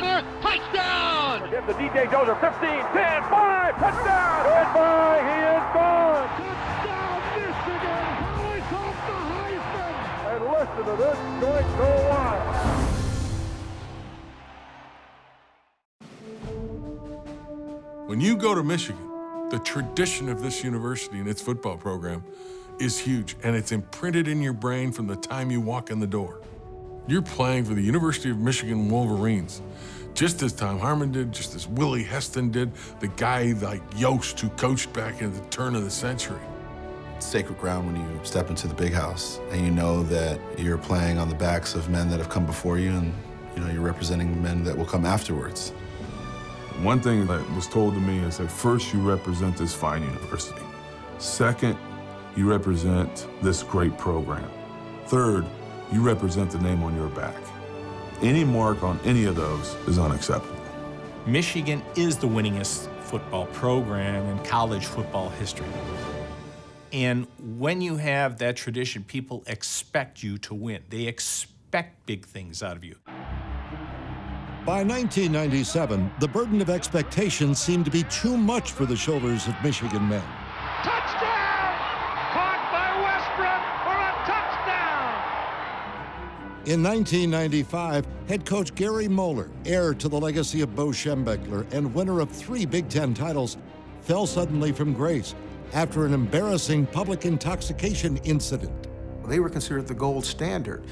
center, touchdown! Give the DJ Dozer 15, 10, 5, touchdown! Goodbye, he is gone! Touchdown, Michigan! Hollis off the Heisman! And listen to this joint go wild. When you go to Michigan, the tradition of this university and its football program is huge, and it's imprinted in your brain from the time you walk in the door. You're playing for the University of Michigan Wolverines, just as Tom Harmon did, just as Willie Heston did, the guy like Yost who coached back in the turn of the century. It's sacred ground when you step into the big house and you know that you're playing on the backs of men that have come before you, and you're representing men that will come afterwards. One thing that was told to me is that first, you represent this fine university. Second, you represent this great program. Third, you represent the name on your back. Any mark on any of those is unacceptable. Michigan is the winningest football program in college football history. And when you have that tradition, people expect you to win. They expect big things out of you. By 1997, the burden of expectation seemed to be too much for the shoulders of Michigan men. Touchdown! Caught by Westbrook for a touchdown! In 1995, head coach Gary Moeller, heir to the legacy of Bo Schembechler and winner of 3 Big Ten titles, fell suddenly from grace after an embarrassing public intoxication incident. They were considered the gold standard.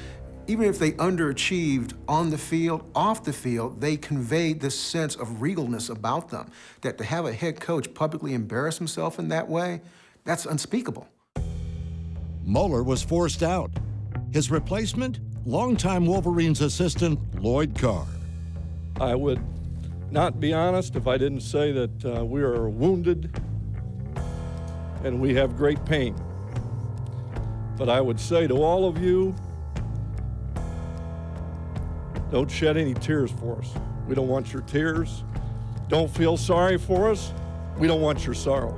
Even if they underachieved on the field, off the field, they conveyed this sense of regalness about them, that to have a head coach publicly embarrass himself in that way, that's unspeakable. Moeller was forced out. His replacement, longtime Wolverines assistant Lloyd Carr. I would not be honest if I didn't say that we are wounded and we have great pain. But I would say to all of you, don't shed any tears for us. We don't want your tears. Don't feel sorry for us. We don't want your sorrow.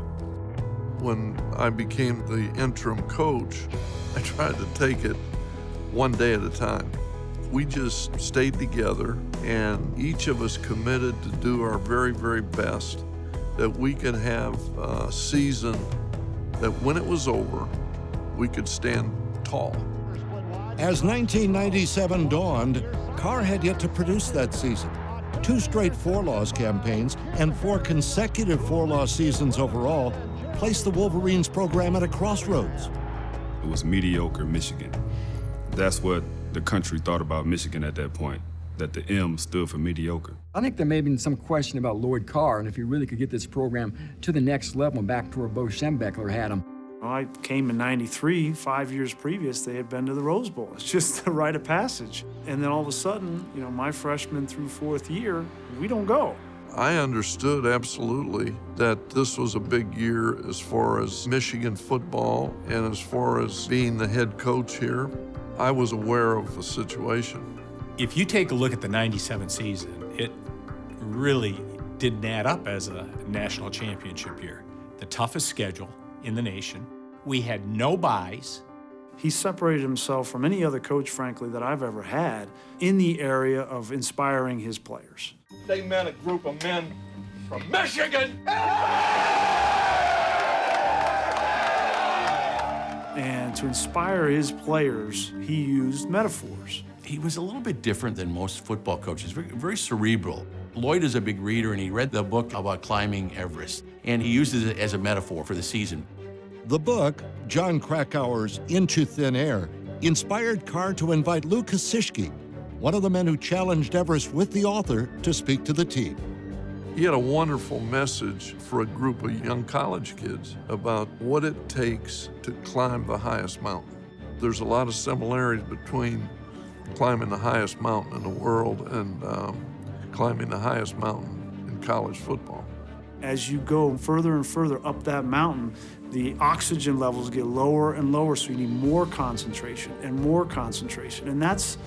When I became the interim coach, I tried to take it one day at a time. We just stayed together, and each of us committed to do our very, very best that we could have a season that when it was over, we could stand tall. As 1997 dawned, Carr had yet to produce that season. 2 straight 4-loss campaigns and 4 consecutive 4-loss seasons overall placed the Wolverines program at a crossroads. It was mediocre Michigan. That's what the country thought about Michigan at that point, that the M stood for mediocre. I think there may have been some question about Lloyd Carr and if he really could get this program to the next level, back to where Bo Schembechler had him. I came in '93, 5 years previous, they had been to the Rose Bowl. It's just the rite of passage. And then all of a sudden, my freshman through 4th year, we don't go. I understood absolutely that this was a big year as far as Michigan football and as far as being the head coach here. I was aware of the situation. If you take a look at the '97 season, it really didn't add up as a national championship year. The toughest schedule in the nation. We had no buys. He separated himself from any other coach, frankly, that I've ever had in the area of inspiring his players. They met a group of men from Michigan! And to inspire his players, he used metaphors. He was a little bit different than most football coaches, very cerebral. Lloyd is a big reader, and he read the book about climbing Everest, and he uses it as a metaphor for the season. The book, John Krakauer's Into Thin Air, inspired Carr to invite Lou Kosicki, one of the men who challenged Everest with the author, to speak to the team. He had a wonderful message for a group of young college kids about what it takes to climb the highest mountain. There's a lot of similarities between climbing the highest mountain in the world and climbing the highest mountain in college football. As you go further and further up that mountain, the oxygen levels get lower and lower, so you need more concentration and more concentration. And that's,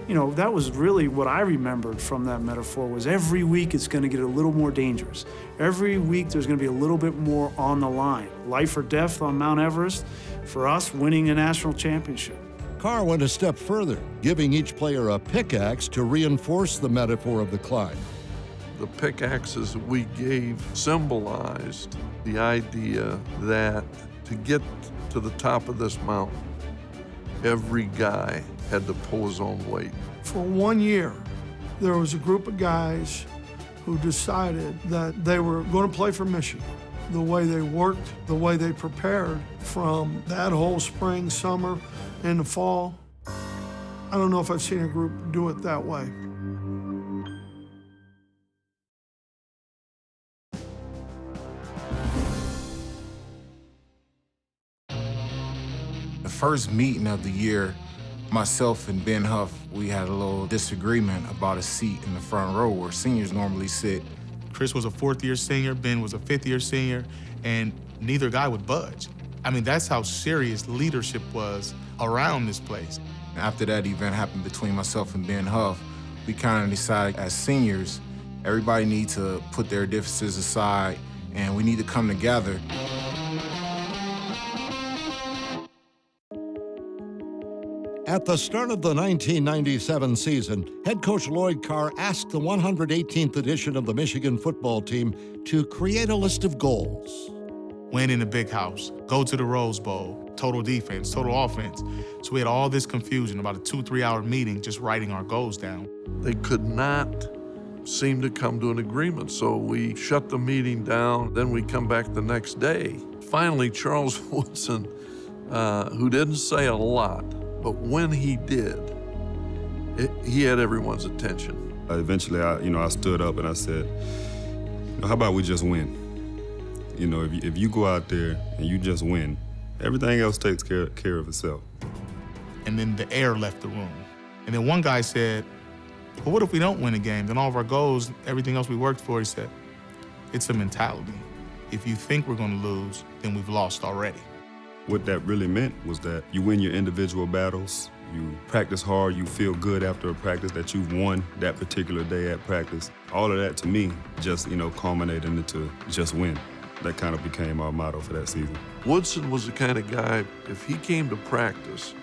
that was really what I remembered from that metaphor, was every week it's going to get a little more dangerous. Every week there's going to be a little bit more on the line. Life or death on Mount Everest, for us, winning a national championship. Carr went a step further, giving each player a pickaxe to reinforce the metaphor of the climb. The pickaxes that we gave symbolized the idea that to get to the top of this mountain, every guy had to pull his own weight. For 1 year, there was a group of guys who decided that they were going to play for Michigan. The way they worked, the way they prepared from that whole spring, summer, and the fall. I don't know if I've seen a group do it that way. The first meeting of the year, myself and Ben Huff, we had a little disagreement about a seat in the front row where seniors normally sit. Chris was a fourth-year senior, Ben was a fifth-year senior, and neither guy would budge. I mean, that's how serious leadership was around this place. After that event happened between myself and Ben Huff, we kind of decided as seniors, everybody needs to put their differences aside and we need to come together. At the start of the 1997 season, head coach Lloyd Carr asked the 118th edition of the Michigan football team to create a list of goals. Win in the big house, go to the Rose Bowl, total defense, total offense. So we had all this confusion, about a 2-3 hour meeting just writing our goals down. They could not seem to come to an agreement, so we shut the meeting down. Then we come back the next day. Finally, Charles Woodson, who didn't say a lot, but when he did, he had everyone's attention. Eventually, I stood up and I said, how about we just win? You know, if you go out there and you just win, everything else takes care of itself. And then the air left the room. And then one guy said, well, what if we don't win a game? Then all of our goals, everything else we worked for, he said, it's a mentality. If you think we're gonna lose, then we've lost already. What that really meant was that you win your individual battles, you practice hard, you feel good after a practice that you've won that particular day at practice. All of that, to me, just, culminated into just win. That kind of became our motto for that season. Woodson was the kind of guy, if he came to practice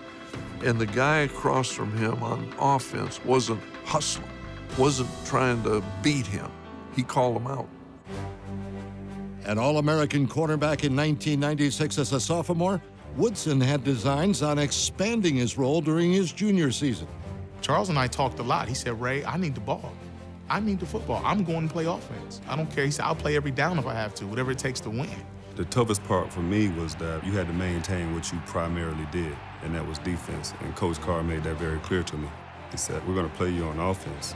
and the guy across from him on offense wasn't hustling, wasn't trying to beat him, he called him out. An All-American cornerback in 1996 as a sophomore, Woodson had designs on expanding his role during his junior season. Charles and I talked a lot. He said, Ray, I need the ball. I need the football. I'm going to play offense. I don't care. He said, I'll play every down if I have to, whatever it takes to win. The toughest part for me was that you had to maintain what you primarily did, and that was defense. And Coach Carr made that very clear to me. He said, we're going to play you on offense,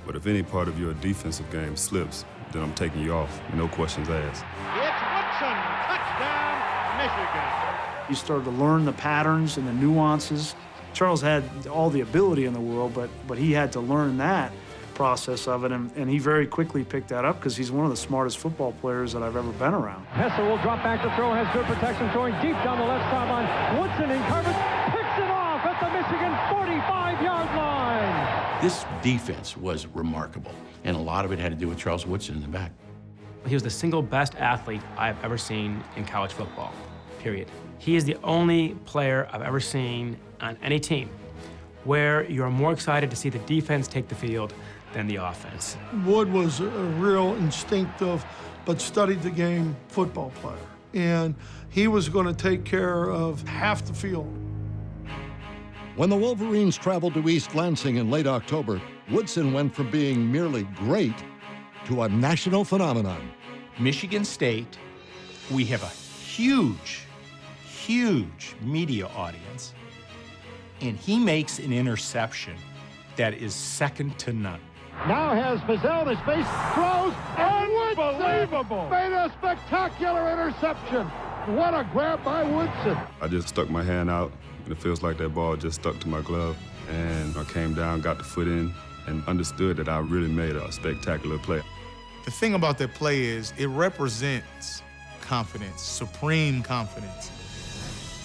but if any part of your defensive game slips, then I'm taking you off, no questions asked. It's Woodson, touchdown, Michigan. You started to learn the patterns and the nuances. Charles had all the ability in the world, but he had to learn that process of it, and he very quickly picked that up because he's one of the smartest football players that I've ever been around. Hessel will drop back to throw, has good protection, throwing deep down the left sideline. Woodson in coverage, picks it off at the Michigan 45-yard line. This defense was remarkable, and a lot of it had to do with Charles Woodson in the back. He was the single best athlete I've ever seen in college football, period. He is the only player I've ever seen on any team where you're more excited to see the defense take the field than the offense. Wood was a real instinctive but studied the game football player, and he was going to take care of half the field. When the Wolverines traveled to East Lansing in late October, Woodson went from being merely great to a national phenomenon. Michigan State, we have a huge media audience, and he makes an interception that is second to none. Now has Bazell in space, throws, and Unbelievable! Made a spectacular interception. What a grab by Woodson. I just stuck my hand out, and it feels like that ball just stuck to my glove. And I came down, got the foot in, and understood that I really made a spectacular play. The thing about that play is it represents confidence, supreme confidence.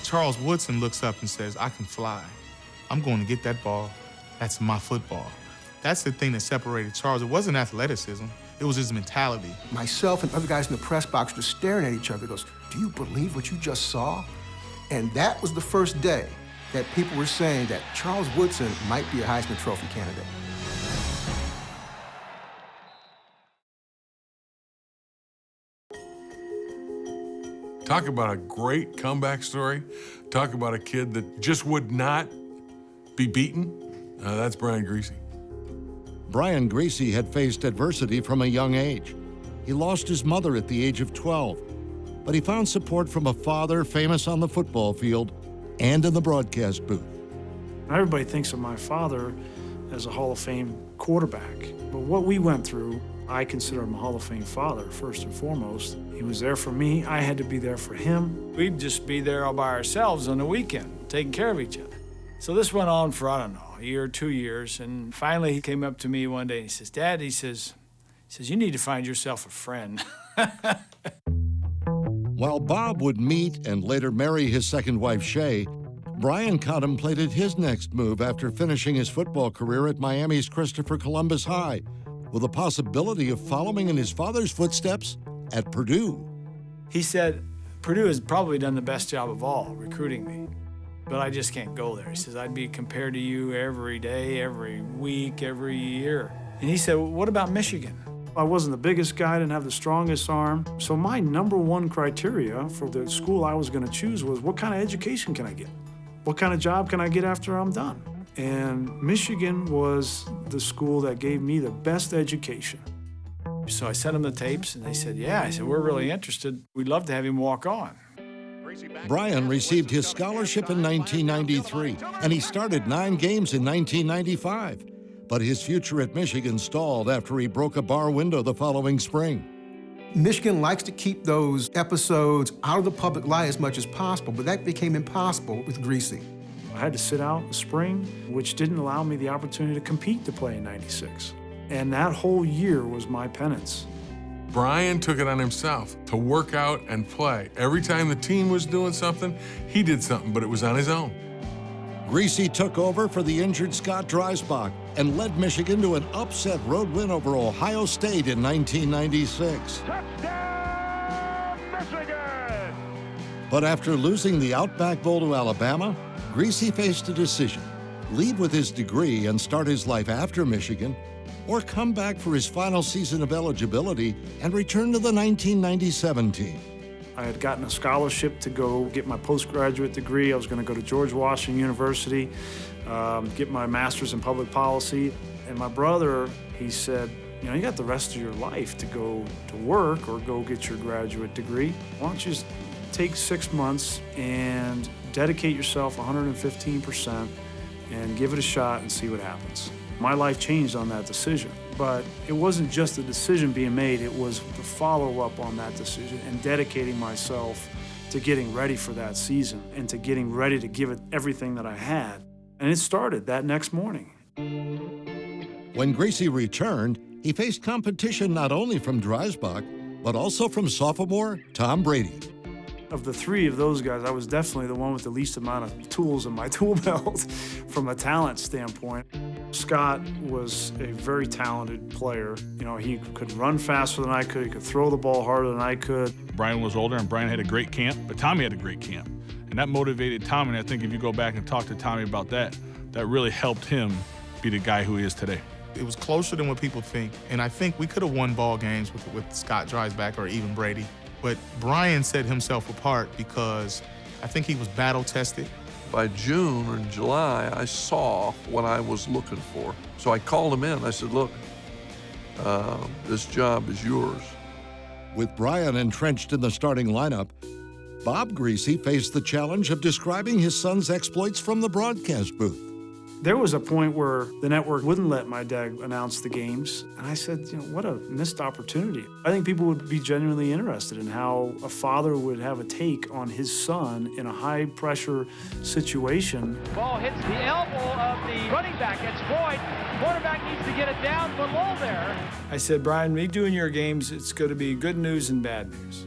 Charles Woodson looks up and says, I can fly. I'm going to get that ball. That's my football. That's the thing that separated Charles. It wasn't athleticism. It was his mentality. Myself and other guys in the press box were staring at each other. He goes, do you believe what you just saw? And that was the first day that people were saying that Charles Woodson might be a Heisman Trophy candidate. Talk about a great comeback story. Talk about a kid that just would not be beaten. That's Brian Griese. Brian Griese had faced adversity from a young age. He lost his mother at the age of 12, but he found support from a father famous on the football field and in the broadcast booth. Everybody thinks of my father as a Hall of Fame quarterback, but what we went through, I consider him a Hall of Fame father, first and foremost. He was there for me. I had to be there for him. We'd just be there all by ourselves on the weekend, taking care of each other. So this went on for, I don't know, a year or 2 years, and finally he came up to me one day and he says, Dad, he says, you need to find yourself a friend. While Bob would meet and later marry his second wife, Shay, Brian contemplated his next move after finishing his football career at Miami's Christopher Columbus High, with the possibility of following in his father's footsteps at Purdue. He said, Purdue has probably done the best job of all, recruiting me, but I just can't go there. He says, I'd be compared to you every day, every week, every year. And he said, well, what about Michigan? I wasn't the biggest guy, I didn't have the strongest arm. So my number one criteria for the school I was gonna choose was, what kind of education can I get? What kind of job can I get after I'm done? And Michigan was the school that gave me the best education. So I sent them the tapes, and they said, yeah. I said, we're really interested. We'd love to have him walk on. Brian received his scholarship in 1993, and he started 9 games in 1995. But his future at Michigan stalled after he broke a bar window the following spring. Michigan likes to keep those episodes out of the public light as much as possible, but that became impossible with Griese. I had to sit out in the spring, which didn't allow me the opportunity to compete to play in '96. And that whole year was my penance. Brian took it on himself to work out and play. Every time the team was doing something, he did something, but it was on his own. Griese took over for the injured Scott Dreisbach and led Michigan to an upset road win over Ohio State in 1996. Touchdown, Michigan! But after losing the Outback Bowl to Alabama, Griese faced a decision: leave with his degree and start his life after Michigan, or come back for his final season of eligibility and return to the 1997 team. I had gotten a scholarship to go get my postgraduate degree. I was going to go to George Washington University, get my master's in public policy. And my brother, he said, you know, you got the rest of your life to go to work or go get your graduate degree. Why don't you just take 6 months and dedicate yourself 115% and give it a shot and see what happens. My life changed on that decision, but it wasn't just the decision being made, it was the follow-up on that decision and dedicating myself to getting ready for that season and to getting ready to give it everything that I had. And it started that next morning. When Griese returned, he faced competition not only from Dreisbach, but also from sophomore Tom Brady. Of the 3 of those guys, I was definitely the one with the least amount of tools in my tool belt from a talent standpoint. Scott was a very talented player. You know, he could run faster than I could, he could throw the ball harder than I could. Brian was older and Brian had a great camp, but Tommy had a great camp. And that motivated Tommy, and I think if you go back and talk to Tommy about that, that really helped him be the guy who he is today. It was closer than what people think, and I think we could have won ball games with Scott Dreisbach or even Brady. But Brian set himself apart because I think he was battle-tested. By June or July, I saw what I was looking for. So I called him in. I said, look, this job is yours. With Brian entrenched in the starting lineup, Bob Griese faced the challenge of describing his son's exploits from the broadcast booth. There was a point where the network wouldn't let my dad announce the games. And I said, you know, what a missed opportunity. I think people would be genuinely interested in how a father would have a take on his son in a high-pressure situation. Ball hits the elbow of the running back. It's Boyd. Quarterback needs to get it down below there. I said, Brian, me doing your games, it's going to be good news and bad news.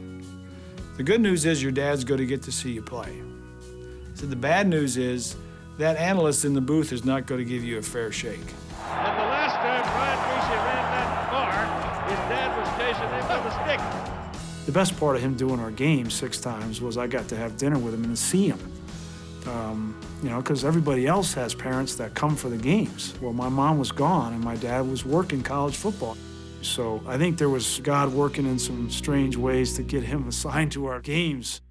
The good news is your dad's going to get to see you play. I said, the bad news is that analyst in the booth is not going to give you a fair shake. And the last time Brian Griese ran that far, his dad was chasing him with a stick. The best part of him doing our games 6 times was I got to have dinner with him and see him. You know, because everybody else has parents that come for the games. Well, my mom was gone and my dad was working college football. So I think there was God working in some strange ways to get him assigned to our games.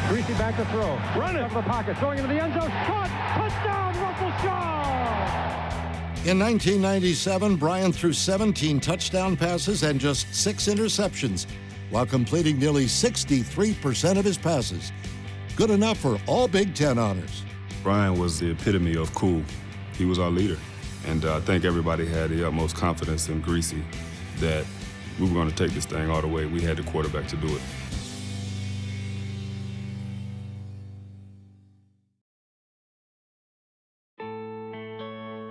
Greasy back to throw. Run it out of the pocket, throwing into the end zone. Caught! Touchdown, Russell Shaw! In 1997, Brian threw 17 touchdown passes and just 6 interceptions, while completing nearly 63% of his passes. Good enough for all Big Ten honors. Brian was the epitome of cool. He was our leader. And I think everybody had the utmost confidence in Greasy that we were going to take this thing all the way. We had the quarterback to do it.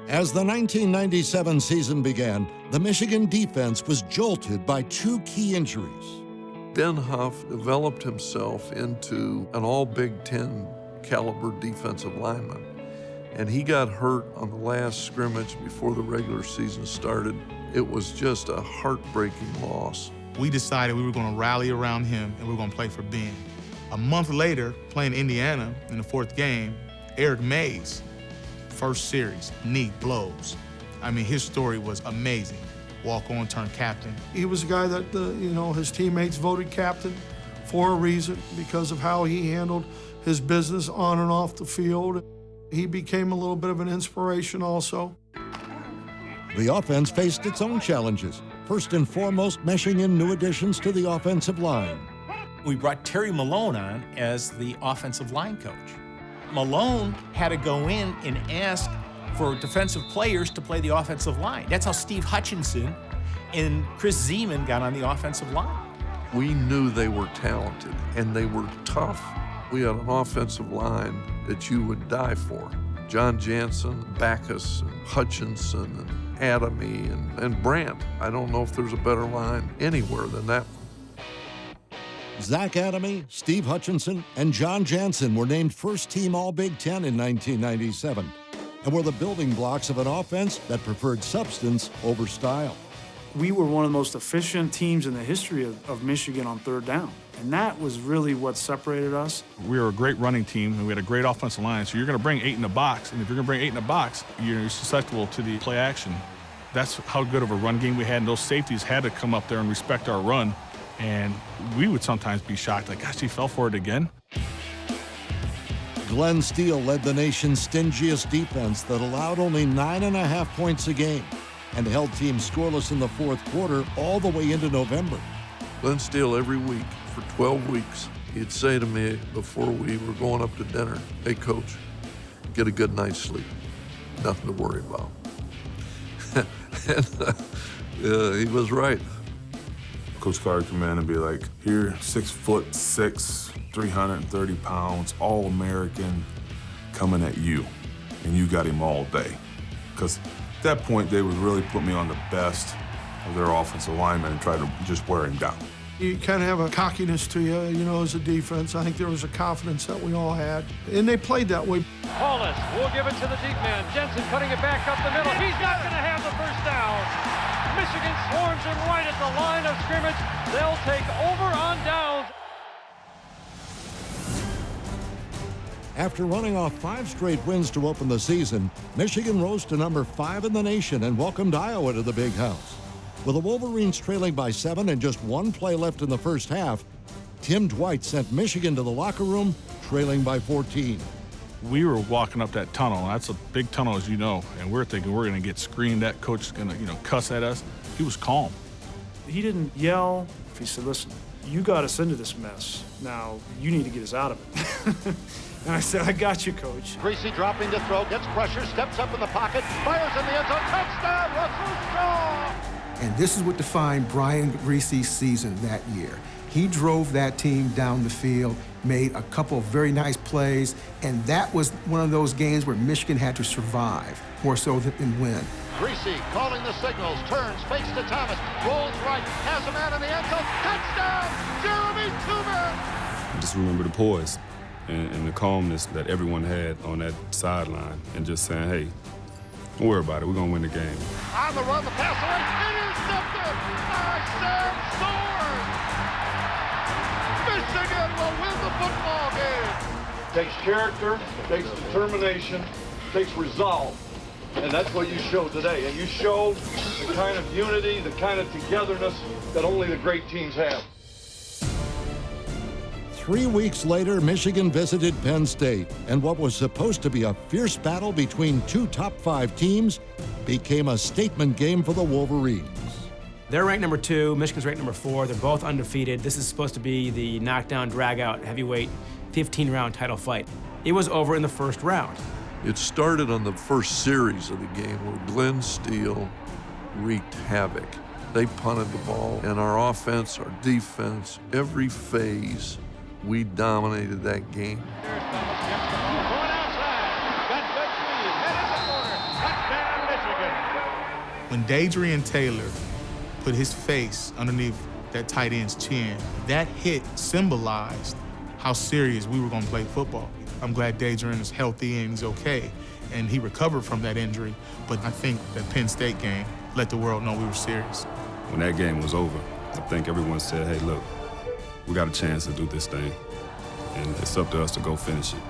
As the 1997 season began, the Michigan defense was jolted by 2 key injuries. Ben Huff developed himself into an all Big Ten caliber defensive lineman. And he got hurt on the last scrimmage before the regular season started. It was just a heartbreaking loss. We decided we were going to rally around him and we were going to play for Ben. A month later, playing Indiana in the 4th game, Eric Mays, first series, knee blows. I mean, his story was amazing. Walk on, turn captain. He was a guy that, his teammates voted captain for a reason because of how he handled his business on and off the field. He became a little bit of an inspiration also. The offense faced its own challenges. First and foremost, meshing in new additions to the offensive line. We brought Terry Malone on as the offensive line coach. Malone had to go in and ask for defensive players to play the offensive line. That's how Steve Hutchinson and Chris Zeman got on the offensive line. We knew they were talented and they were tough. We had an offensive line that you would die for. John Jansen, Backus, and Hutchinson, and Adamy, and Brandt. I don't know if there's a better line anywhere than that one. Zach Adamy, Steve Hutchinson, and John Jansen were named first-team All-Big Ten in 1997 and were the building blocks of an offense that preferred substance over style. We were one of the most efficient teams in the history of Michigan on 3rd down. And that was really what separated us. We were a great running team, and we had a great offensive line. So you're going to bring 8 in the box, and if you're going to bring 8 in the box, you're susceptible to the play action. That's how good of a run game we had, and those safeties had to come up there and respect our run. And we would sometimes be shocked, like, gosh, he fell for it again. Glenn Steele led the nation's stingiest defense that allowed only 9.5 points a game and held teams scoreless in the 4th quarter all the way into November. Glenn Steele, every week for 12 weeks, he'd say to me before we were going up to dinner, "Hey, Coach, get a good night's sleep. Nothing to worry about." And he was right. Coach Carter come in and be like, here, 6'6", 330 pounds, All-American, coming at you, and you got him all day. Because at that point, they would really put me on the best of their offensive linemen and try to just wear him down. You kind of have a cockiness to you, as a defense. I think there was a confidence that we all had, and they played that way. Paulus will give it to the deep man. Jensen cutting it back up the middle. He's not going to have the first down. Michigan swarms him right at the line of scrimmage. They'll take over on downs. After running off 5 straight wins to open the season, Michigan rose to number 5 in the nation and welcomed Iowa to the Big House. With the Wolverines trailing by 7 and just 1 play left in the first half, Tim Dwight sent Michigan to the locker room trailing by 14. We were walking up that tunnel, and that's a big tunnel, as you know, and we're thinking we're going to get screamed at. Coach is going to, cuss at us. He was calm. He didn't yell. He said, "Listen, you got us into this mess. Now you need to get us out of it." And I said, "I got you, Coach." Greasy dropping to throw, gets pressure, steps up in the pocket, fires in the end zone, touchdown, Russell Shaw! And this is what defined Brian Greasy's season that year. He drove that team down the field, made a couple of very nice plays, and that was one of those games where Michigan had to survive more so than win. Greasy calling the signals, turns, fakes to Thomas, rolls right, has a man in the end zone, touchdown, Jeremy Tooman! I just remember the poise and the calmness that everyone had on that sideline and just saying, hey, don't worry about it, we're going to win the game. On the run, the pass away, intercepted by Sam Soers! Michigan will win the football game! takes character, takes determination, takes resolve. And that's what you showed today. And you showed the kind of unity, the kind of togetherness that only the great teams have. 3 weeks later, Michigan visited Penn State, and what was supposed to be a fierce battle between two top 5 teams became a statement game for the Wolverines. They're ranked number 2, Michigan's ranked number 4. They're both undefeated. This is supposed to be the knockdown, drag-out, heavyweight, 15-round title fight. It was over in the first round. It started on the first series of the game where Glenn Steele wreaked havoc. They punted the ball, and our offense, our defense, every phase, we dominated that game. When Dadrian Taylor put his face underneath that tight end's chin, that hit symbolized how serious we were going to play football. I'm glad Dadrian is healthy and he's okay, and he recovered from that injury, but I think that Penn State game let the world know we were serious. When that game was over, I think everyone said, hey, look, we got a chance to do this thing, and it's up to us to go finish it.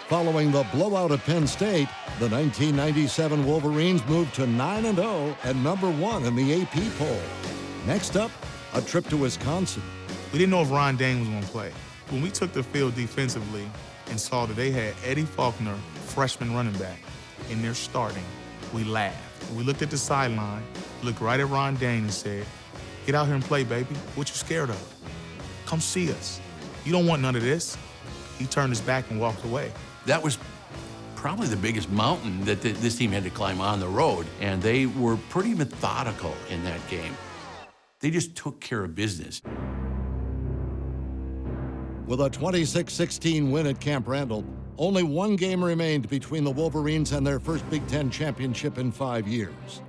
Following the blowout of Penn State, the 1997 Wolverines moved to 9-0 and number 1 in the AP poll. Next up, a trip to Wisconsin. We didn't know if Ron Dane was going to play. When we took the field defensively and saw that they had Eddie Faulkner, freshman running back, in there starting, we laughed. We looked at the sideline, looked right at Ron Dane and said, get out here and play, baby. What you scared of? Come see us. You don't want none of this. He turned his back and walked away. That was probably the biggest mountain that this team had to climb on the road, and they were pretty methodical in that game. They just took care of business. With a 26-16 win at Camp Randall, only one game remained between the Wolverines and their first Big Ten championship in 5 years.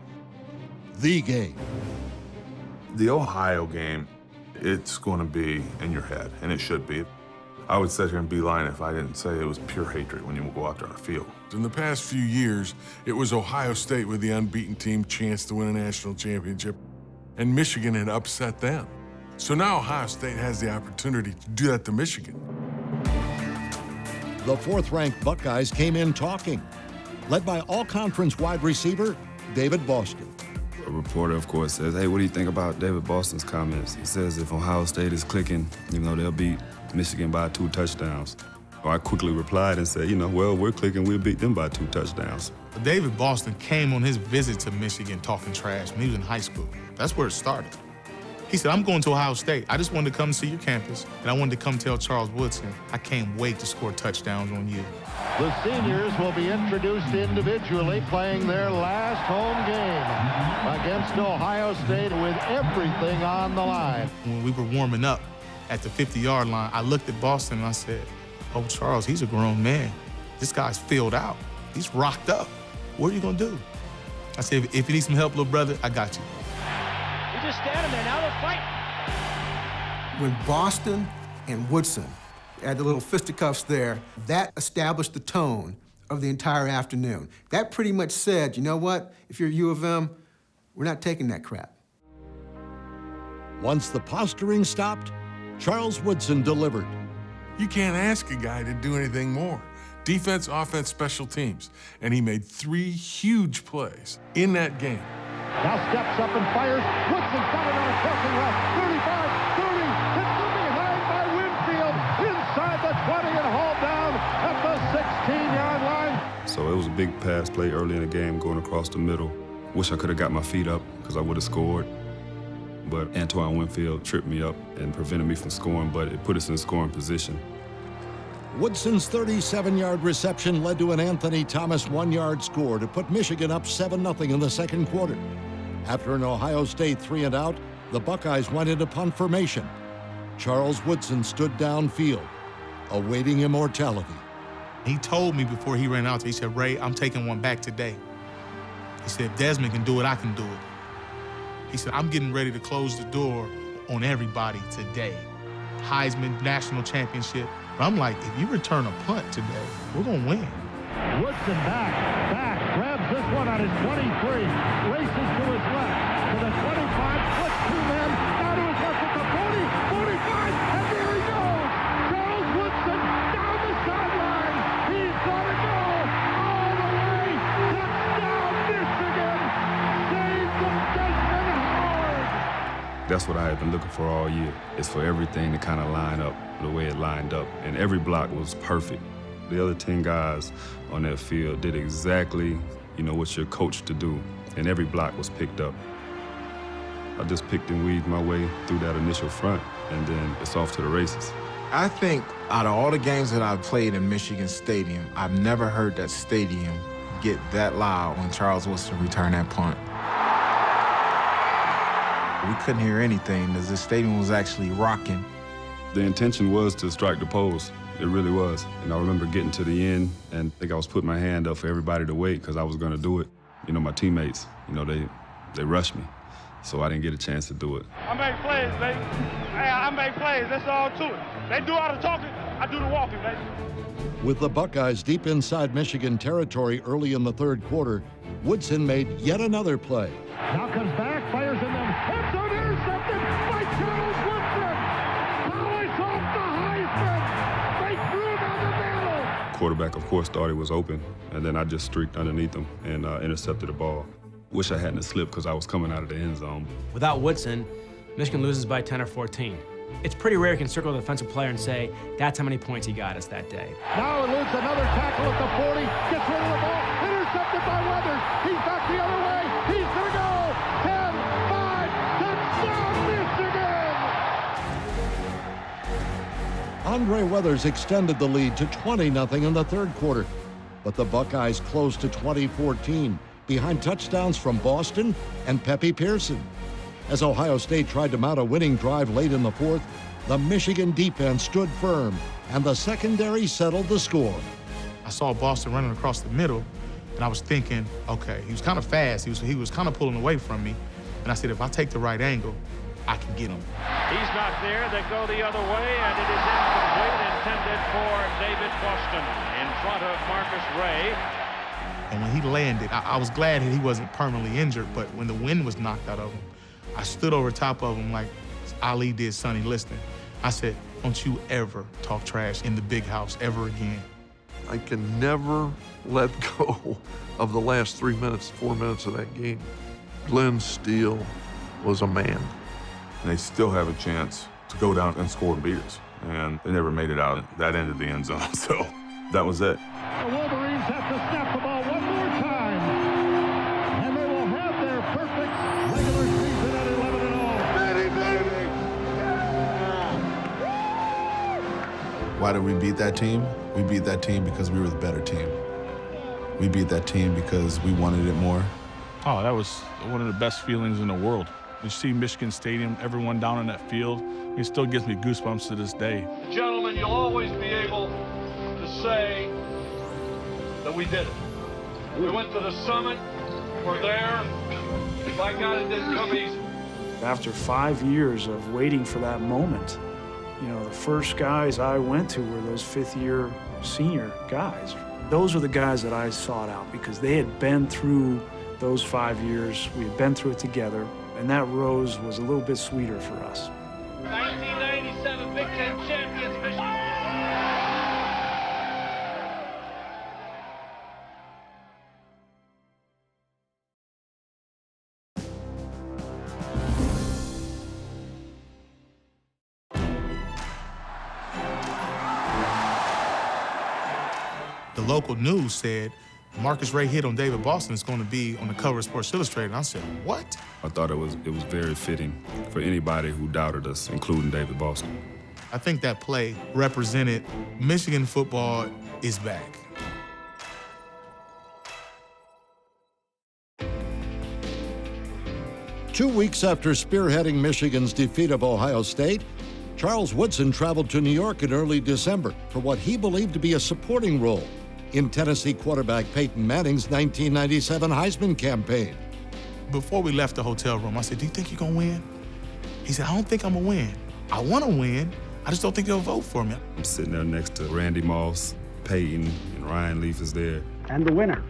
The game. The Ohio game, it's going to be in your head, and it should be. I would sit here and be lying if I didn't say it was pure hatred when you go out there on the field. In the past few years, it was Ohio State with the unbeaten team chance to win a national championship, and Michigan had upset them. So now Ohio State has the opportunity to do that to Michigan. The 4th-ranked Buckeyes came in talking, led by all-conference wide receiver David Boston. A reporter, of course, says, hey, what do you think about David Boston's comments? He says if Ohio State is clicking, they'll beat Michigan by 2 touchdowns. So I quickly replied and said, well, we're clicking, we'll beat them by 2 touchdowns. David Boston came on his visit to Michigan talking trash when he was in high school. That's where it started. He said, I'm going to Ohio State. I just wanted to come see your campus, and I wanted to come tell Charles Woodson, I can't wait to score touchdowns on you. The seniors will be introduced individually, playing their last home game against Ohio State with everything on the line. When we were warming up at the 50-yard line, I looked at Boston and I said, oh, Charles, he's a grown man. This guy's filled out. He's rocked up. What are you going to do? I said, if you need some help, little brother, I got you. He's just standing there. Now they're fighting. When Boston and Woodson had the little fisticuffs there, that established the tone of the entire afternoon. That pretty much said, you know what? If you're U of M, we're not taking that crap. Once the posturing stopped, Charles Woodson delivered. You can't ask a guy to do anything more. Defense, offense, special teams. And he made 3 huge plays in that game. Now steps up and fires. Woodson got it on a crossing route. 35, 30, hit from behind by Winfield. Inside the 20 and hauled down at the 16-yard line. So it was a big pass play early in the game going across the middle. Wish I could have got my feet up because I would have scored. But Antoine Winfield tripped me up and prevented me from scoring, but it put us in a scoring position. Woodson's 37-yard reception led to an Anthony Thomas 1-yard score to put Michigan up 7-0 in the second quarter. After an Ohio State 3-and-out, the Buckeyes went into punt formation. Charles Woodson stood downfield, awaiting immortality. He told me before he ran out, he said, Ray, I'm taking one back today. He said, if Desmond can do it, I can do it. He said, I'm getting ready to close the door on everybody today. Heisman National Championship. But I'm like, if you return a punt today, we're going to win. Woodson back, grabs this one on his 23, races to his left, to the 25, flips two men, down to his left at the 40, 45, and there he goes! Charles Woodson down the sideline! He's gonna go all the way! Touchdown, Michigan! Save the Desmond Howard! That's what I had been looking for all year, is for everything to kind of line up the way it lined up, and every block was perfect. The other 10 guys on that field did exactly, what you're coached to do, and every block was picked up. I just picked and weaved my way through that initial front, and then it's off to the races. I think out of all the games that I've played in Michigan Stadium, I've never heard that stadium get that loud when Charles Woodson returned that punt. We couldn't hear anything as the stadium was actually rocking. The intention was to strike the pose. It really was. And I remember getting to the end, and I think I was putting my hand up for everybody to wait because I was going to do it. My teammates, they rushed me, so I didn't get a chance to do it. I make plays, baby. I make plays. That's all to it. They do all the talking, I do the walking, baby. With the Buckeyes deep inside Michigan territory early in the third quarter, Woodson made yet another play. Now comes back, fires in them. End zone intercepted by Charles Woodson. Now it's off the Heisman. They threw down the middle. Quarterback, of course, thought he was open, and then I just streaked underneath him and intercepted the ball. Wish I hadn't slipped because I was coming out of the end zone. Without Woodson, Michigan loses by 10 or 14. It's pretty rare you can circle the defensive player and say, that's how many points he got us that day. Now eludes another tackle at the 40, gets rid of the ball, intercepted by Weathers. He's back the other way. He's going to go. 10, 5, touchdown, Michigan! Andre Weathers extended the lead to 20-0 in the third quarter, but the Buckeyes closed to 20-14 behind touchdowns from Boston and Pepe Pearson. As Ohio State tried to mount a winning drive late in the fourth, the Michigan defense stood firm, and the secondary settled the score. I saw Boston running across the middle, and I was thinking, okay, he was kind of fast. He was kind of pulling away from me. And I said, if I take the right angle, I can get him. He's not there. They go the other way, and it is incomplete, intended for David Boston in front of Marcus Ray. And when he landed, I was glad that he wasn't permanently injured, but when the wind was knocked out of him, I stood over top of him like Ali did Sonny Liston. I said, don't you ever talk trash in the big house ever again. I can never let go of the last 4 minutes of that game. Glenn Steele was a man. And they still have a chance to go down and score beers. And they never made it out that end of the end zone, so that was it. The Wolverines have to snap the ball one more time. And they will have their perfect regular season at 11-0. Why did we beat that team? We beat that team because we were the better team. We beat that team because we wanted it more. Oh, that was one of the best feelings in the world. You see Michigan Stadium, everyone down on that field, it still gives me goosebumps to this day. Gentlemen, you'll always be able to say that we did it. We went to the summit, we're there. By God, it didn't come easy. After 5 years of waiting for that moment, the first guys I went to were those fifth-year senior guys. Those are the guys that I sought out because they had been through those 5 years. We had been through it together, and that rose was a little bit sweeter for us. 1997 Big Ten champions, Michigan. The local news said Marcus Ray hit on David Boston is going to be on the cover of Sports Illustrated. And I said, what? I thought it was very fitting for anybody who doubted us, including David Boston. I think that play represented Michigan football is back. Two weeks after spearheading Michigan's defeat of Ohio State, Charles Woodson traveled to New York in early December for what he believed to be a supporting role in Tennessee quarterback Peyton Manning's 1997 Heisman campaign. Before we left the hotel room, I said, do you think you're going to win? He said, I don't think I'm going to win. I want to win. I just don't think they'll vote for me. I'm sitting there next to Randy Moss, Payton and Ryan Leaf is there. And the winner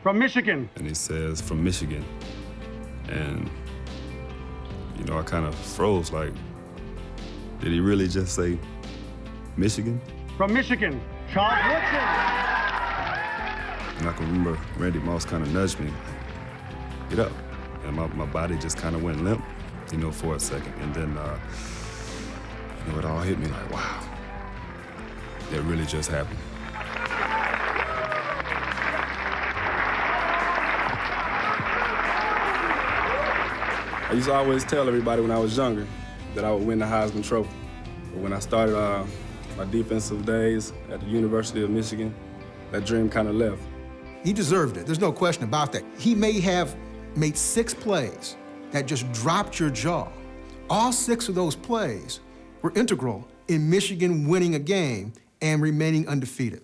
from Michigan. And he says, from Michigan. And, you know, I kind of froze, like, did he really just say Michigan? From Michigan, Charles Woodson. And I can remember Randy Moss kind of nudged me, get up. And my body just kind of went limp, you know, for a second. And then, you know, it all hit me like, wow, that really just happened. I used to always tell everybody when I was younger that I would win the Heisman Trophy. But when I started my defensive days at the University of Michigan, that dream kind of left. He deserved it. There's no question about that. He may have made 6 plays that just dropped your jaw. All 6 of those plays were integral in Michigan winning a game and remaining undefeated.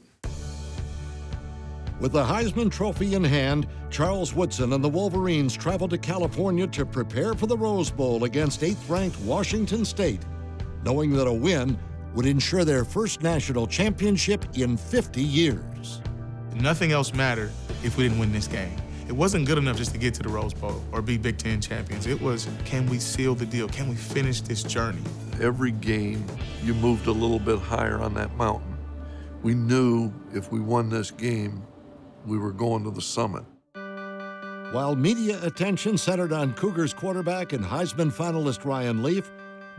With the Heisman Trophy in hand, Charles Woodson and the Wolverines traveled to California to prepare for the Rose Bowl against 8th-ranked Washington State, knowing that a win would ensure their first national championship in 50 years. Nothing else mattered if we didn't win this game. It wasn't good enough just to get to the Rose Bowl or be Big Ten champions. It was, can we seal the deal? Can we finish this journey? Every game, you moved a little bit higher on that mountain. We knew if we won this game, we were going to the summit. While media attention centered on Cougars quarterback and Heisman finalist Ryan Leaf,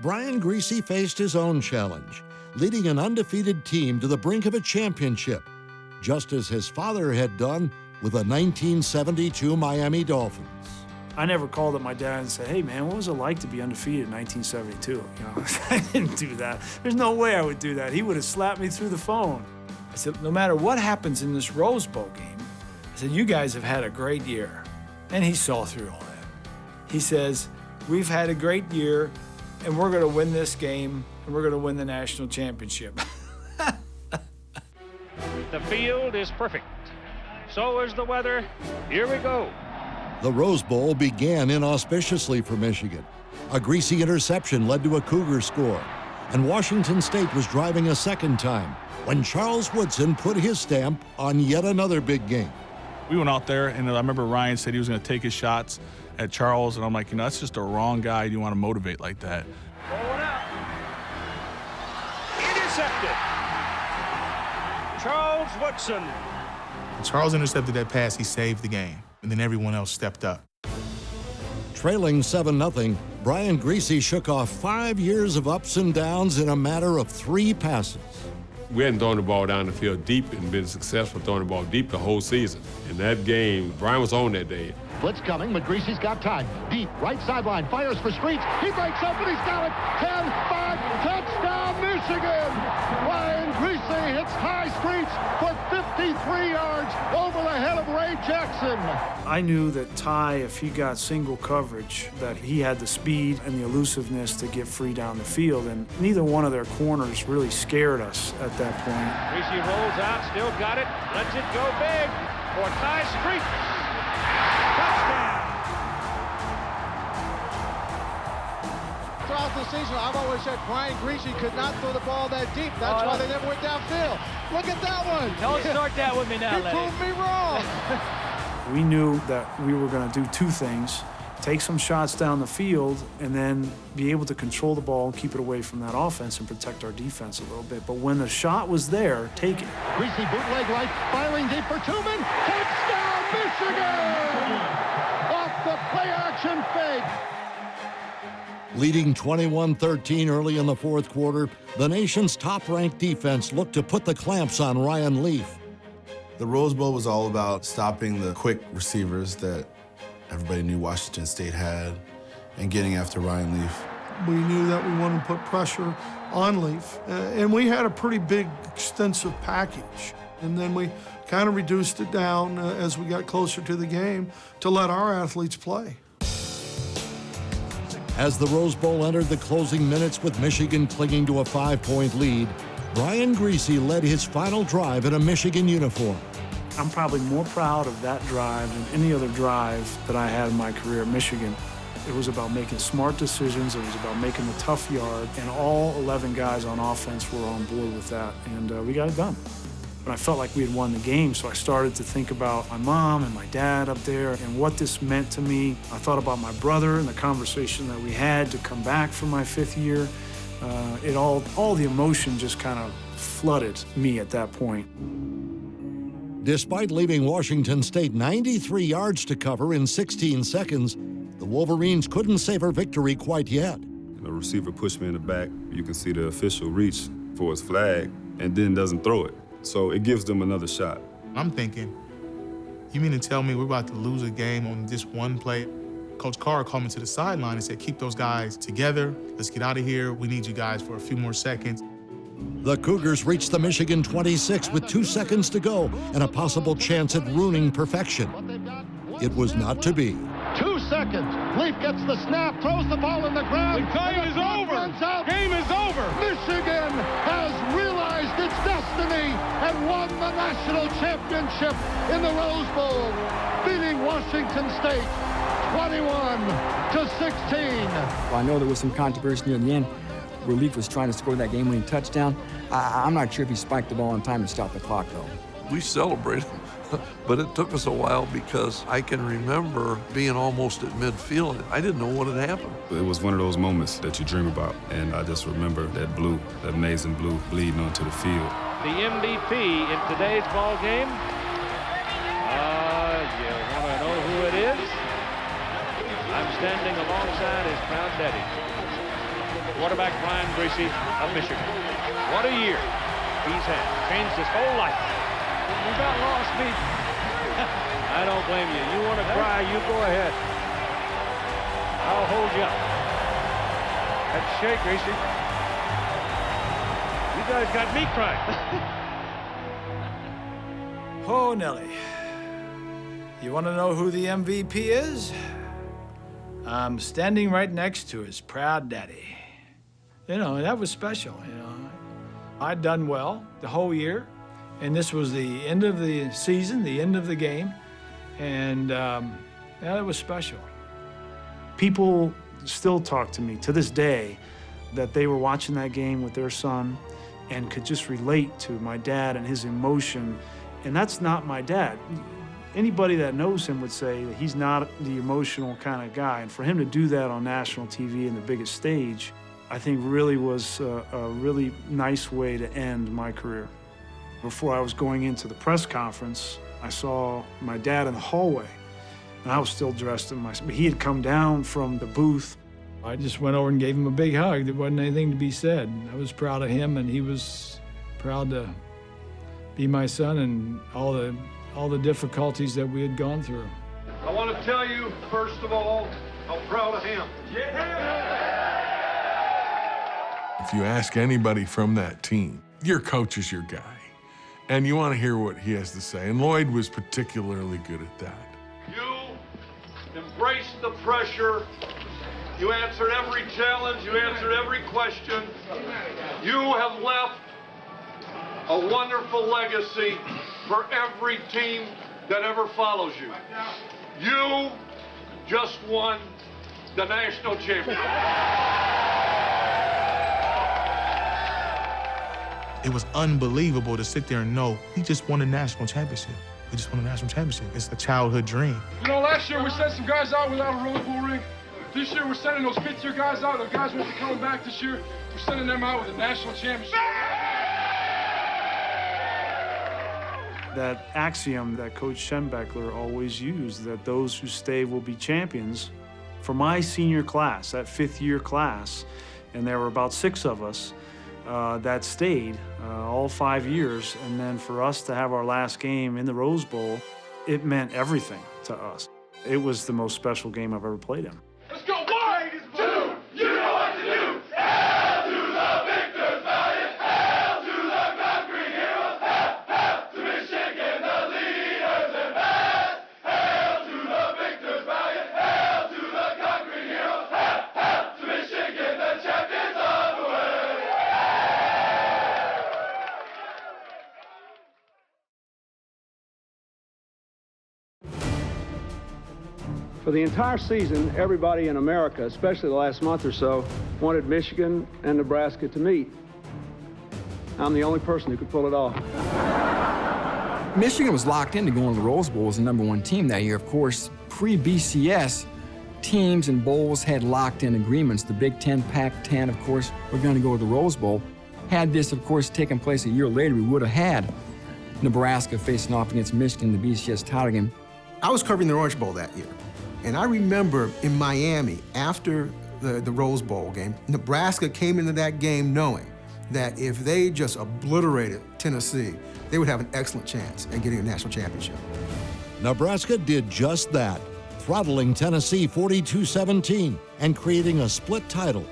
Brian Griese faced his own challenge, leading an undefeated team to the brink of a championship, just as his father had done with the 1972 Miami Dolphins. I never called up my dad and said, hey man, what was it like to be undefeated in 1972? You know, I didn't do that. There's no way I would do that. He would have slapped me through the phone. I said, no matter what happens in this Rose Bowl game, I said, you guys have had a great year. And he saw through all that. He says, we've had a great year, and we're gonna win this game, and we're gonna win the national championship. The field is perfect. So is the weather. Here we go. The Rose Bowl began inauspiciously for Michigan. A Griese interception led to a Cougar score, and Washington State was driving a second time when Charles Woodson put his stamp on yet another big game. We went out there, and I remember Ryan said he was going to take his shots at Charles, and I'm like, you know, that's just a wrong guy you want to motivate like that. Going out. Intercepted. Charles Woodson. When Charles intercepted that pass, he saved the game, and then everyone else stepped up. Trailing 7-0, Brian Griese shook off 5 years of ups and downs in a matter of 3 passes. We hadn't thrown the ball down the field deep and been successful throwing the ball deep the whole season. In that game, Brian was on that day. Blitz coming, but Griese's got time. Deep, right sideline, fires for Streets. He breaks up and he's got it. 10, 5, touchdown Michigan! Brian Griese hits high Streets for 53 yards over the head of Ray Jackson. I knew that Ty, if he got single coverage, that he had the speed and the elusiveness to get free down the field, and neither one of their corners really scared us at that point. Griese rolls out, still got it, lets it go big for Ty Streets. Throughout the season, I've always said Brian Griese could not throw the ball that deep. That's why they never went downfield. Look at that one. Don't start that with me now, He proved me wrong. We knew that we were going to do 2 things: take some shots down the field and then be able to control the ball and keep it away from that offense and protect our defense a little bit. But when the shot was there, take it. Griese bootleg right, firing deep for Tuman. Touchdown, Michigan! Off the play-action fake. Leading 21-13 early in the 4th quarter, the nation's top-ranked defense looked to put the clamps on Ryan Leaf. The Rose Bowl was all about stopping the quick receivers that everybody knew Washington State had and getting after Ryan Leaf. We knew that we wanted to put pressure on Leaf, and we had a pretty big, extensive package. And then we kind of reduced it down as we got closer to the game to let our athletes play. As the Rose Bowl entered the closing minutes with Michigan clinging to a 5-point lead, Brian Griese led his final drive in a Michigan uniform. I'm probably more proud of that drive than any other drive that I had in my career at Michigan. It was about making smart decisions. It was about making the tough yard, and all 11 guys on offense were on board with that, and we got it done. And I felt like we had won the game, so I started to think about my mom and my dad up there and what this meant to me. I thought about my brother and the conversation that we had to come back for my 5th year. All the emotion just kind of flooded me at that point. Despite leaving Washington State 93 yards to cover in 16 seconds, the Wolverines couldn't savor victory quite yet. The receiver pushed me in the back. You can see the official reach for his flag and then doesn't throw it. So it gives them another shot. I'm thinking, you mean to tell me we're about to lose a game on this one play? Coach Carr called me to the sideline and said, keep those guys together. Let's get out of here. We need you guys for a few more seconds. The Cougars reached the Michigan 26 with 2 seconds to go and a possible chance at ruining perfection. It was not to be. 2 seconds. Leaf gets the snap, throws the ball in the ground. The game is over. Game is over. Michigan has realized its destiny and won the national championship in the Rose Bowl, beating Washington State 21-16. Well, I know there was some controversy near the end where Leaf was trying to score that game-winning touchdown. I'm not sure if he spiked the ball in time to stop the clock, though. We celebrated, but it took us a while because I can remember being almost at midfield. I didn't know what had happened. It was one of those moments that you dream about, and I just remember that blue, that amazing blue, bleeding onto the field. The MVP in today's ball game. You want to know who it is? I'm standing alongside his proud daddy, quarterback Brian Gracie of Michigan. What a year he's had. Changed his whole life. You got lost, Pete. I don't blame you. You want to cry, you go ahead. I'll hold you up. That's shake, Gracie. You guys got me crying. Oh, Nelly. You want to know who the MVP is? I'm standing right next to his proud daddy. You know, that was special, you know. I'd done well the whole year, and this was the end of the season, the end of the game, and yeah, it was special. People still talk to me to this day that they were watching that game with their son and could just relate to my dad and his emotion, and that's not my dad. Anybody that knows him would say that he's not the emotional kind of guy, and for him to do that on national TV and the biggest stage, I think really was a really nice way to end my career. Before I was going into the press conference, I saw my dad in the hallway, and I was still dressed in my, but he had come down from the booth. I just went over and gave him a big hug. There wasn't anything to be said. I was proud of him, and he was proud to be my son and all the difficulties that we had gone through. I want to tell you, first of all, how proud of him. If you ask anybody from that team, your coach is your guy. And you want to hear what he has to say. And Lloyd was particularly good at that. You embraced the pressure. You answered every challenge. You answered every question. You have left a wonderful legacy for every team that ever follows you. You just won the national championship. It was unbelievable to sit there and know we just won a national championship. We just won a national championship. It's a childhood dream. You know, last year we sent some guys out without a Rose Bowl ring. This year we're sending those fifth-year guys out. Those guys won't be coming back this year. We're sending them out with a national championship. That axiom that Coach Schembechler always used, that those who stay will be champions. For my senior class, that fifth-year class, and there were about 6 of us that stayed all 5 years, and then for us to have our last game in the Rose Bowl, it meant everything to us. It was the most special game I've ever played in. Let's go! 1, 2, you know what to do! Hail to the victors valiant! Hail to the conquering heroes! Hail, hail to Michigan, the leaders in best! Hail to the victors valiant! Hail to the conquering heroes! Hail, hail to Michigan, the champions of the world! For the entire season, everybody in America, especially the last month or so, wanted Michigan and Nebraska to meet. I'm the only person who could pull it off. Michigan was locked into going to the Rose Bowl as the #1 team that year. Of course, pre-BCS, teams and bowls had locked-in agreements. The Big Ten, Pac-10, of course, were going to go to the Rose Bowl. Had this, of course, taken place a year later, we would have had Nebraska facing off against Michigan in the BCS title game. I was covering the Orange Bowl that year, and I remember in Miami, after the Rose Bowl game, Nebraska came into that game knowing that if they just obliterated Tennessee, they would have an excellent chance at getting a national championship. Nebraska did just that, throttling Tennessee 42-17 and creating a split title.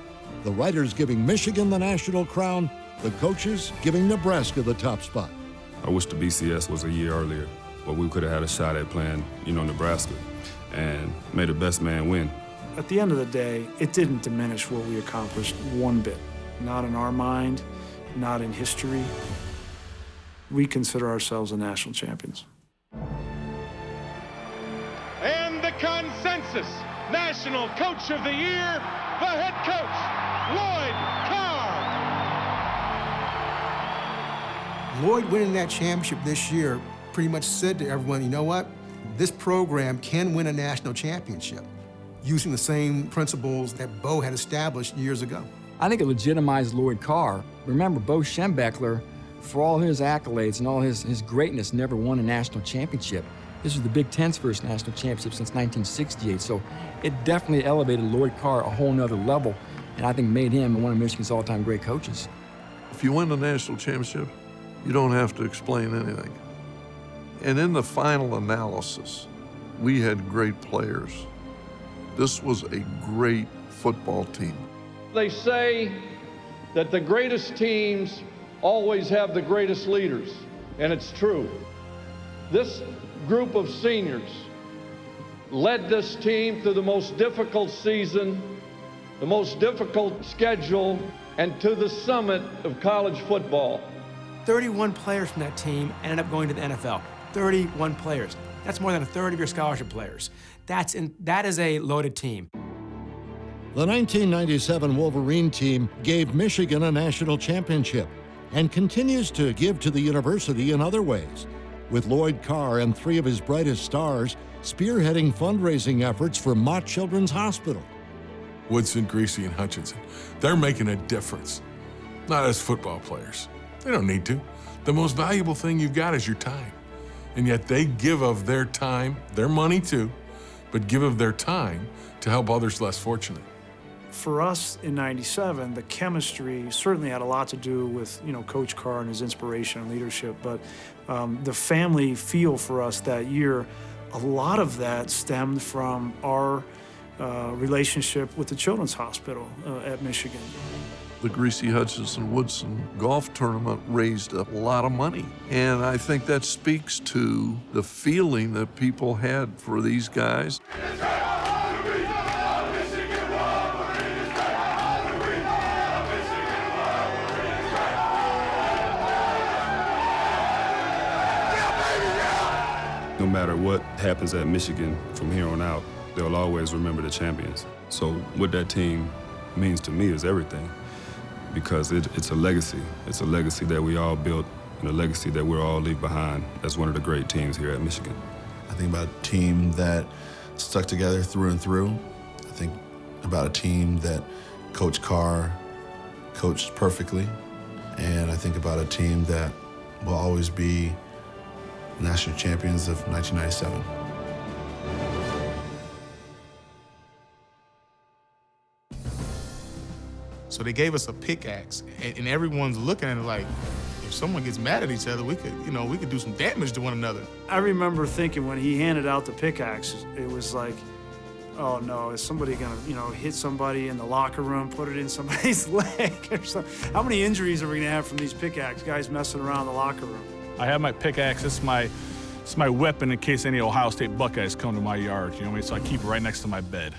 The writers giving Michigan the national crown, the coaches giving Nebraska the top spot. I wish the BCS was a year earlier, but we could have had a shot at playing, Nebraska, and made the best man win. At the end of the day, it didn't diminish what we accomplished one bit. Not in our mind, not in history. We consider ourselves the national champions. And the consensus National Coach of the Year, the head coach, Lloyd Carr. Lloyd winning that championship this year pretty much said to everyone, you know what? This program can win a national championship using the same principles that Bo had established years ago. I think it legitimized Lloyd Carr. Remember, Bo Schembechler, for all his accolades and all his greatness, never won a national championship. This was the Big Ten's first national championship since 1968, so it definitely elevated Lloyd Carr a whole nother level, and I think made him one of Michigan's all-time great coaches. If you win a national championship, you don't have to explain anything. And in the final analysis, we had great players. This was a great football team. They say that the greatest teams always have the greatest leaders, and it's true. This group of seniors led this team through the most difficult season, the most difficult schedule, and to the summit of college football. 31 players from that team ended up going to the NFL. 31 players. That's more than a third of your scholarship players. That is a loaded team. The 1997 Wolverine team gave Michigan a national championship and continues to give to the university in other ways, with Lloyd Carr and 3 of his brightest stars spearheading fundraising efforts for Mott Children's Hospital. Woodson, Greasy, and Hutchinson, they're making a difference. Not as football players. They don't need to. The most valuable thing you've got is your time. And yet they give of their time, their money too, but give of their time to help others less fortunate. For us in '97, the chemistry certainly had a lot to do with Coach Carr and his inspiration and leadership, but the family feel for us that year, a lot of that stemmed from our relationship with the Children's Hospital at Michigan. The Greasy Hutchinson-Woodson golf tournament raised a lot of money. And I think that speaks to the feeling that people had for these guys. No matter what happens at Michigan from here on out, they'll always remember the champions. So what that team means to me is everything, because it's a legacy. It's a legacy that we all built and a legacy that we'll all leave behind as one of the great teams here at Michigan. I think about a team that stuck together through and through. I think about a team that Coach Carr coached perfectly. And I think about a team that will always be national champions of 1997. So they gave us a pickaxe, and everyone's looking at it like, if someone gets mad at each other, we could do some damage to one another. I remember thinking when he handed out the pickaxe, it was like, oh no, is somebody gonna, hit somebody in the locker room, put it in somebody's leg or something? How many injuries are we gonna have from these pickaxe guys messing around the locker room? I have my pickaxe. It's my weapon in case any Ohio State Buckeyes come to my yard. So I keep it right next to my bed.